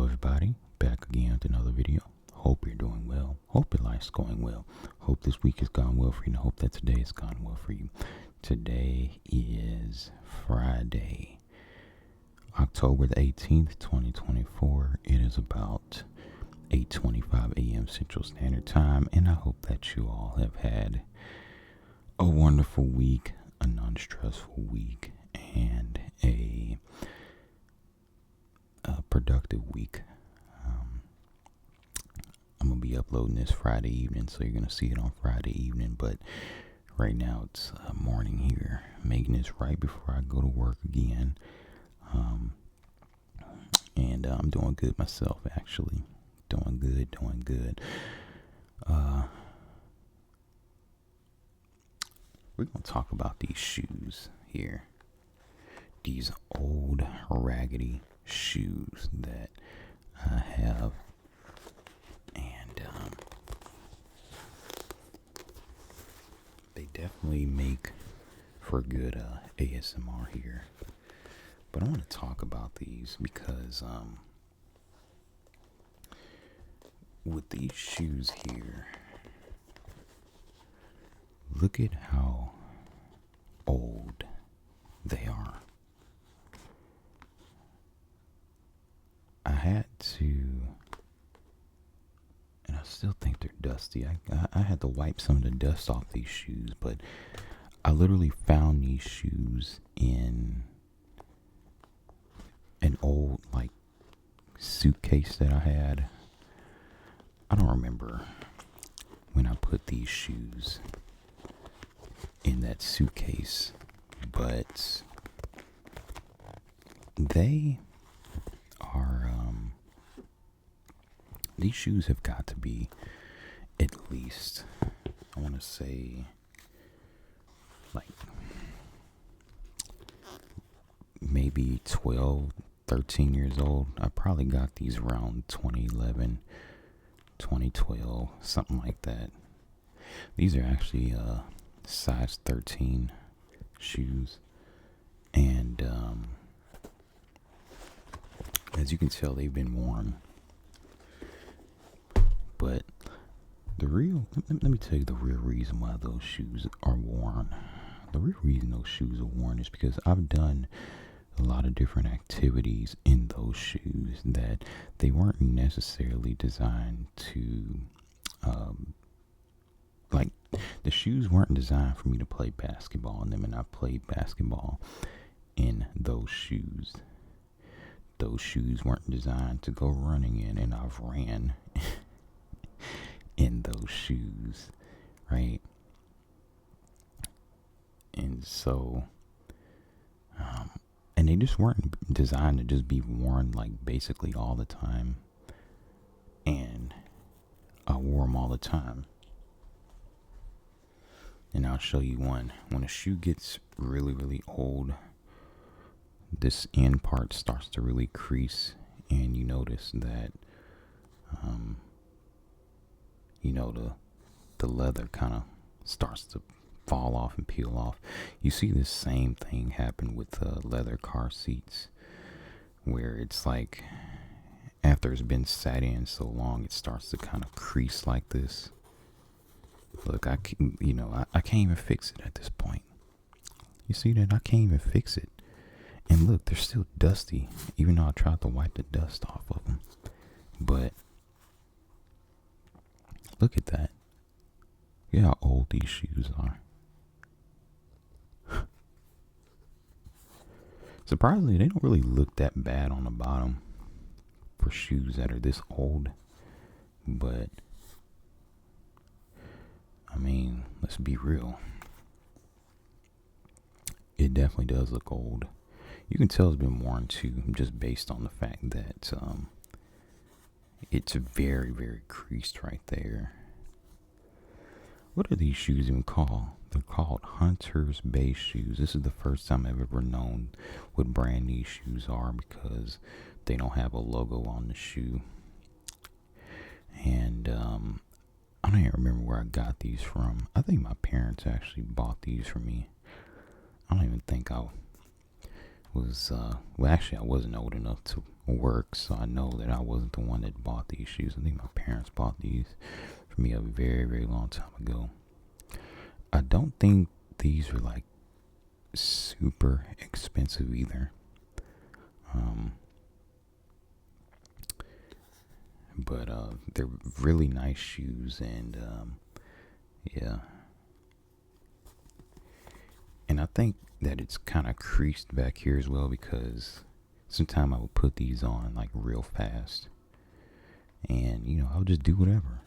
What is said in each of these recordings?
everybody, back again with another video. Hope you're doing well. Hope your life's going well. Hope this week has gone well for you, and I hope that today has gone well for you. Today is Friday, October the 18th, 2024. It is about 8:25 a.m. Central Standard Time, and I hope that you all have had a wonderful week, a non-stressful week, and a productive week. I'm going to be uploading this Friday evening, so you're going to see it on Friday evening, but right now it's morning here. Making this right before I go to work again. And I'm doing good myself, actually. Doing good. We're going to talk about these shoes here. These old Raggedy shoes that I have. And they definitely make for good ASMR here. But I want to talk about these because with these shoes here, look at how old they are. I had to, and I still think they're dusty. I had to wipe some of the dust off these shoes, but I literally found these shoes in an old, suitcase that I had. I don't remember when I put these shoes in that suitcase, but they are, these shoes have got to be at least, I want to say, maybe 12, 13 years old. I probably got these around 2011, 2012, something like that. These are actually size 13 shoes, and as you can tell, they've been worn. But let me tell you the real reason why those shoes are worn. The real reason those shoes are worn is because I've done a lot of different activities in those shoes that they weren't necessarily designed to, the shoes weren't designed for me to play basketball in them, and I played basketball in those shoes. Those shoes weren't designed to go running in, and I've ran in those shoes, right? And so, and they just weren't designed to just be worn basically all the time, and I wore them all the time. And I'll show you one. When a shoe gets really, really old, this end part starts to really crease, and you notice that, the leather kind of starts to fall off and peel off. You see this same thing happen with leather car seats, where it's like after it's been sat in so long, it starts to kind of crease like this. Look, I can't even fix it at this point. You see that? I can't even fix it. And look, they're still dusty, even though I tried to wipe the dust off of them. But look at that. Look at how old these shoes are. Surprisingly, they don't really look that bad on the bottom for shoes that are this old. But I mean, let's be real. It definitely does look old. You can tell it's been worn too, just based on the fact that it's very, very creased right there. What are these shoes even called? They're called Hunter's Base shoes. This is the first time I've ever known what brand these shoes are, because they don't have a logo on the shoe. And I don't even remember where I got these from. I think my parents actually bought these for me. I don't even think I was, well, actually, I wasn't old enough to work, so I know that I wasn't the one that bought these shoes. I think my parents bought these for me a very, very long time ago. I don't think these are like super expensive either. But they're really nice shoes, and yeah. And I think that it's kind of creased back here as well, because sometimes I would put these on like real fast, and I would just do whatever.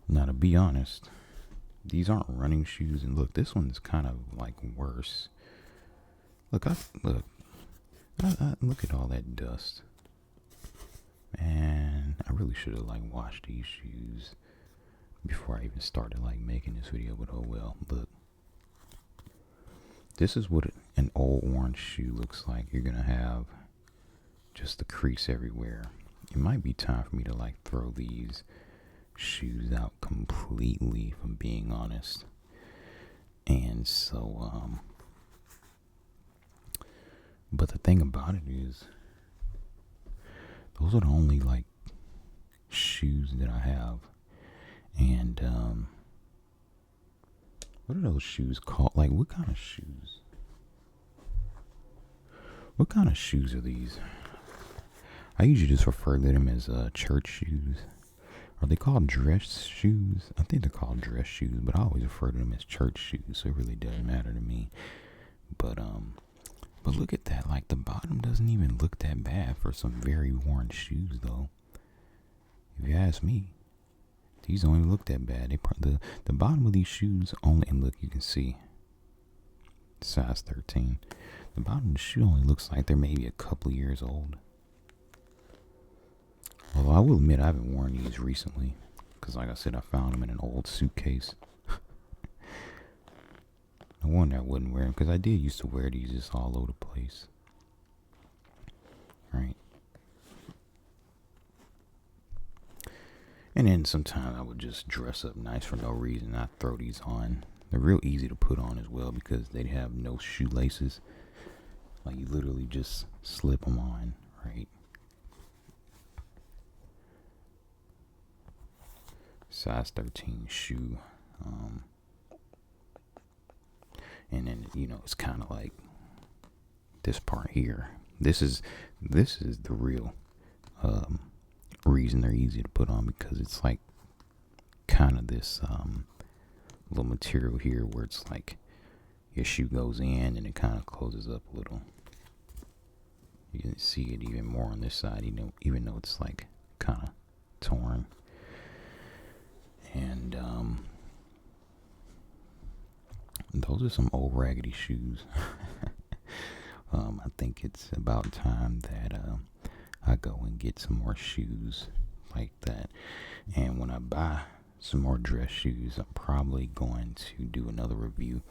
Now, to be honest, these aren't running shoes, and look, this one's kind of like worse. Look, look at all that dust. Man, I really should have like washed these shoes before I even started like making this video, but oh well. Look, this is what an old worn shoe looks like. You're gonna have just the crease everywhere. It might be time for me to like throw these shoes out completely, if I'm being honest. And so but the thing about it is, those are the only like shoes that I have. And what are those shoes called? Like, what kind of shoes? What kind of shoes are these? I usually just refer to them as church shoes. Are they called dress shoes? I think they're called dress shoes, but I always refer to them as church shoes, so it really doesn't matter to me. But look at that. Like, the bottom doesn't even look that bad for some very worn shoes, though. If you ask me, these don't even look that bad. The bottom of these shoes only, and look, you can see, size 13. The bottom of the shoe only looks like they're maybe a couple years old. Although I will admit I haven't worn these recently, because like I said, I found them in an old suitcase. No wonder I wouldn't wear them, because I did used to wear these just all over the place. Right. And then sometimes I would just dress up nice for no reason. I'd throw these on. They're real easy to put on as well, because they have no shoelaces. Like, you literally just slip them on, right? Size 13 shoe. And then, it's kind of like this part here. This is the real reason they're easy to put on, because it's like kind of this little material here where it's like your shoe goes in and it kind of closes up a little. You can see it even more on this side, even though it's like kind of torn. And those are some old Raggedy shoes. I think it's about time that I go and get some more shoes like that. And when I buy some more dress shoes, I'm probably going to do another review.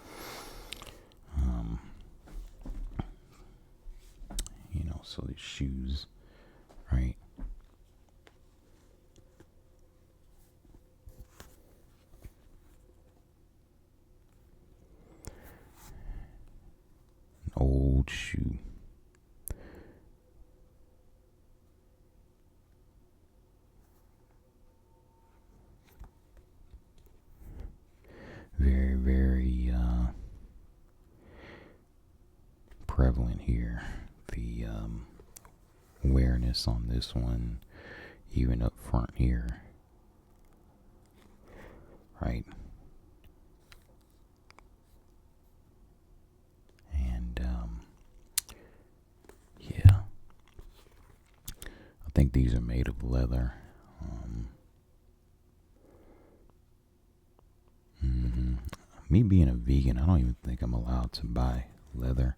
So these shoes, right? An old shoe. Very, very prevalent here. The awareness on this one, even up front here, right? And yeah, I think these are made of leather. Me being a vegan, I don't even think I'm allowed to buy leather,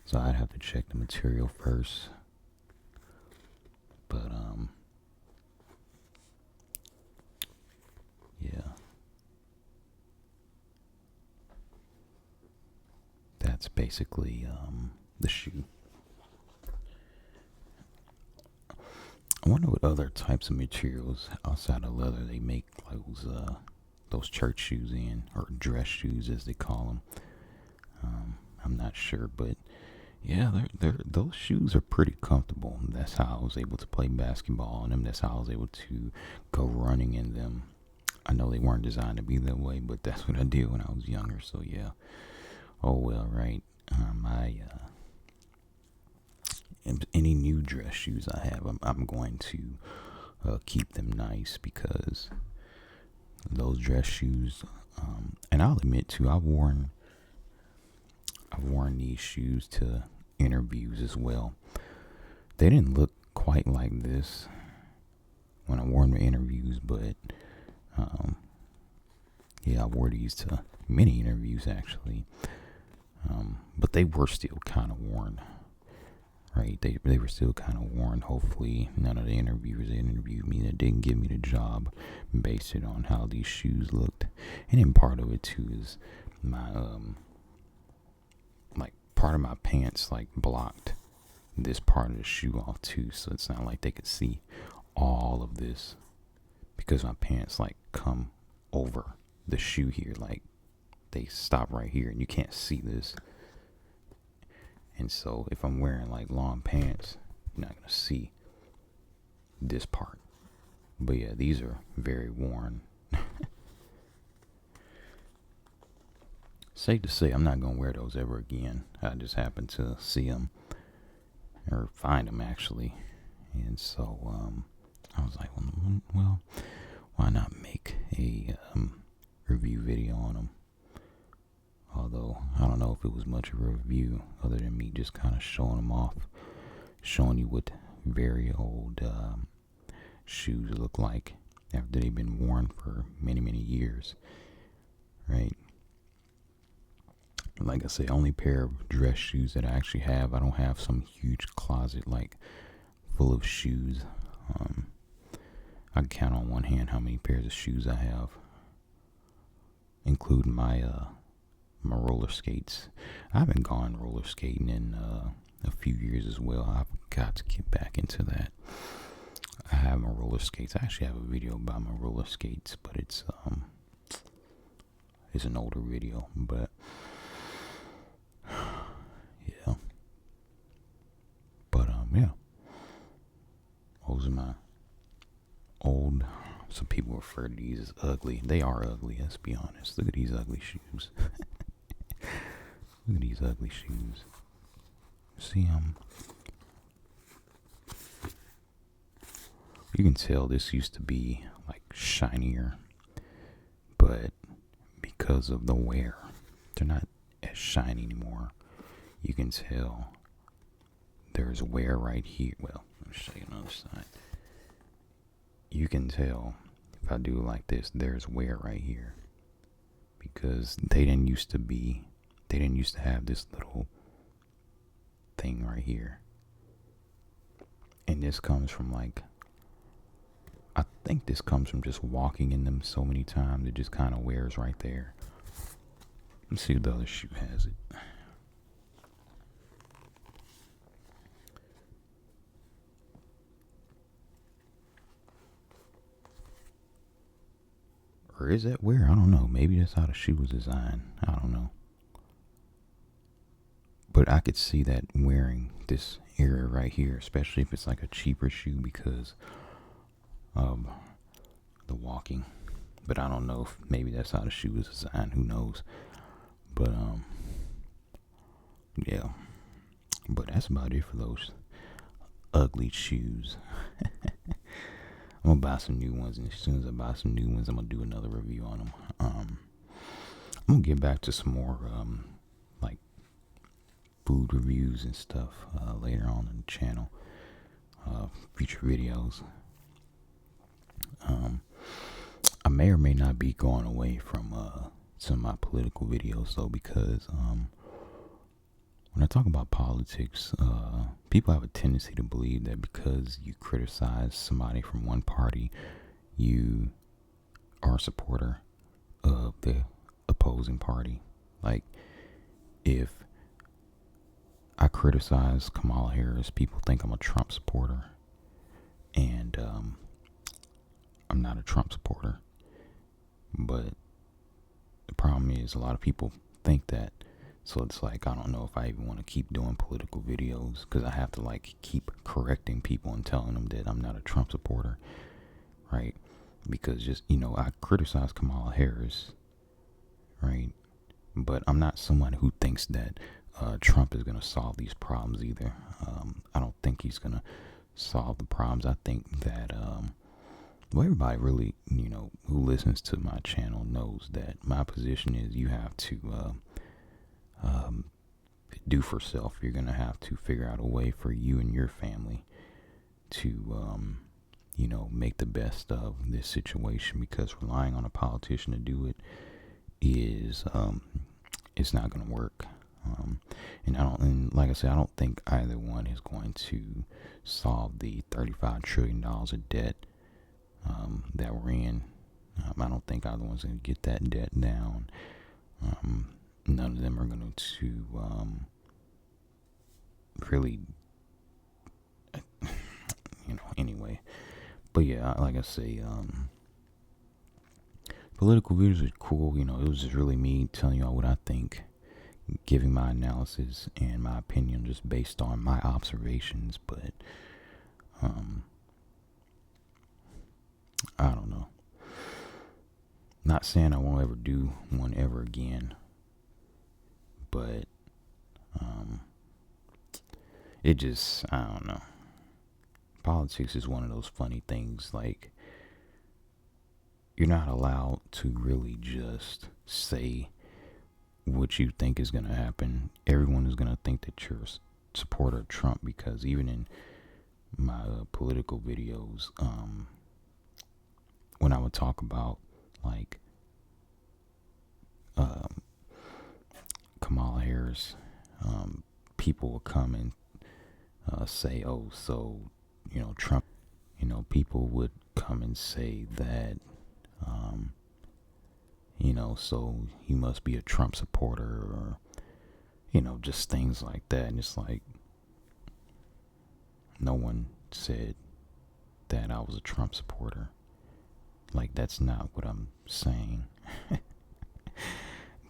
so I'd have to check the material first. But yeah, that's basically the shoe. I wonder what other types of materials outside of leather they make those church shoes in, or dress shoes as they call them. I'm not sure, but yeah, those shoes are pretty comfortable. That's how I was able to play basketball in them. That's how I was able to go running in them. I know they weren't designed to be that way, but that's what I did when I was younger. So yeah. Oh well, right. Any new dress shoes I have, I'm going to keep them nice because those dress shoes. And I'll admit too, I've worn these shoes to interviews as well. They didn't look quite like this when I wore them to interviews, but um, yeah, I wore these to many interviews actually. But they were still kind of worn, right? They were still kind of worn. Hopefully, none of the interviewers that interviewed me that didn't give me the job based it on how these shoes looked. And then part of it too is my like part of my pants like blocked this part of the shoe off too, so it's not like they could see all of this because my pants like come over the shoe here, like they stop right here and you can't see this. And so if I'm wearing like long pants, you're not gonna see this part. But yeah, these are very worn. Safe to say I'm not gonna wear those ever again. I just happened to see them or find them actually, and so I was like, well, why not make a review video on them? Although I don't know if it was much of a review other than me just kind of showing them off, showing you what very old shoes look like after they've been worn for many, many years, right? Like I say, only pair of dress shoes that I actually have. I don't have some huge closet like full of shoes. I can count on one hand how many pairs of shoes I have, including my my roller skates. I haven't gone roller skating in a few years as well. I've got to get back into that. I have my roller skates. I actually have a video about my roller skates, but it's an older video. But yeah, but yeah, those are my old. Some people refer to these as ugly. They are ugly. Let's be honest. Look at these ugly shoes. Look at these ugly shoes. See you can tell this used to be like shinier, but because of the wear, they're not as shiny anymore. You can tell there's wear right here. Well, let me show you another side. You can tell if I do it like this, there's wear right here because they didn't used to have this little thing right here. And this comes from I think this comes from just walking in them so many times. It just kind of wears right there. Let's see if the other shoe has it. Or is that wear? I don't know. Maybe that's how the shoe was designed. I don't know. But I could see that wearing this area right here, especially if it's like a cheaper shoe because of the walking. But I don't know if maybe that's how the shoe was designed. Who knows? But yeah. But that's about it for those ugly shoes. I'm gonna buy some new ones, and as soon as I buy some new ones, I'm gonna do another review on them. I'm gonna get back to some more like food reviews and stuff later on in the channel, future videos. I may or may not be going away from some of my political videos though, because when I talk about politics, people have a tendency to believe that because you criticize somebody from one party, you are a supporter of the opposing party. Like, if I criticize Kamala Harris, people think I'm a Trump supporter, and I'm not a Trump supporter. But the problem is, a lot of people think that, So it's like, I don't know if I even want to keep doing political videos because I have to like keep correcting people and telling them that I'm not a Trump supporter, right? Because just, I criticize Kamala Harris, right? But I'm not someone who thinks that Trump is going to solve these problems either. I don't think he's going to solve the problems. I think that, well, everybody really, who listens to my channel knows that my position is you have to do for self. You're going to have to figure out a way for you and your family to, make the best of this situation, because relying on a politician to do it is, it's not going to work. And like I said, I don't think either one is going to solve the $35 trillion of debt that we're in. I don't think either one's going to get that debt down. None of them are going to really, anyway. But yeah, like I say, political videos are cool. It was just really me telling y'all what I think, giving my analysis and my opinion just based on my observations. But I don't know. Not saying I won't ever do one ever again, but it just, I don't know. Politics is one of those funny things. Like, you're not allowed to really just say what you think is going to happen. Everyone is going to think that you're a supporter of Trump, because even in my political videos, when I would talk about like Kamala Harris, people would come and say, oh, so, Trump, people would come and say that, so he must be a Trump supporter, or, just things like that. And it's like, no one said that I was a Trump supporter. Like, that's not what I'm saying.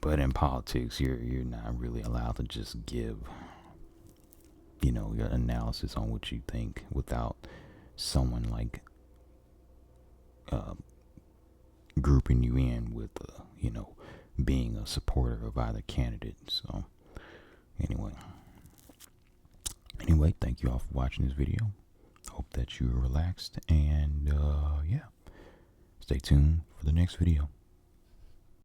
But in politics, you're not really allowed to just give, your analysis on what you think without someone like grouping you in with, being a supporter of either candidate. So anyway, thank you all for watching this video. Hope that you are relaxed, and yeah, stay tuned for the next video.